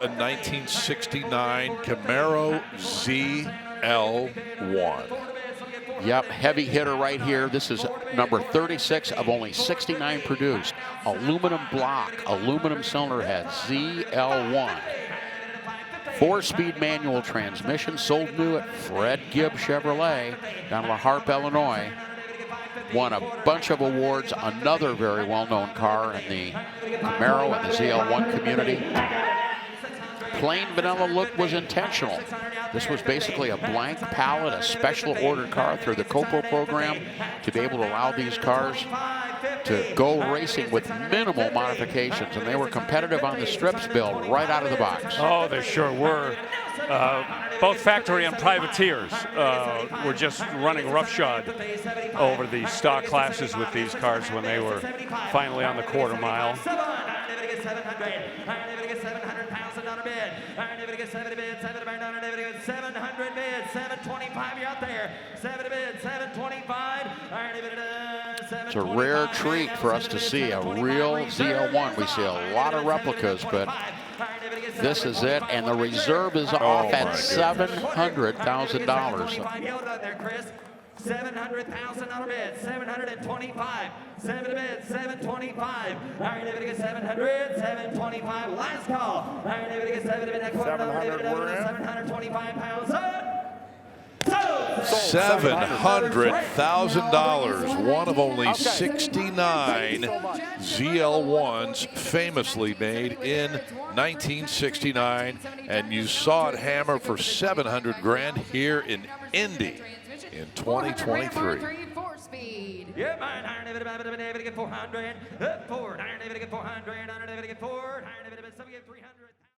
A 1969 Camaro ZL1. Yep, heavy hitter right here. This is number 36 of only 69 produced. Aluminum block, aluminum cylinder head, ZL1. 4-speed manual transmission, sold new at Fred Gibb Chevrolet down in La Harpe, Illinois. Won a bunch of awards, another very well-known car in the Camaro and the ZL1 community. Plain vanilla look was intentional. This was basically a blank palette, a special ordered car through the COPO program to be able to allow these cars to go racing with minimal modifications, and they were competitive on the strips build right out of the box. Oh, they sure were. Both factory and privateers were just running roughshod over the stock classes with these cars when they were finally on the quarter mile. 700 bid, 725, you're out there. 7 bid, 725. It's a rare treat for us to see a real ZL1. We see a lot of replicas, but this is it, and the reserve is off at $700,000. $700,000 bid, 725, 7 bid, 725. All right, David gets 700, 725. Last call. All right, David gets 7 bid, 725 pounds. $700,000, one of only 69 ZL1s famously made in 1969, and you saw it hammer for 700 grand here in Indy in 2023. Yeah, mine, David get 400, 400, David get 400, 400, David get 400, 300.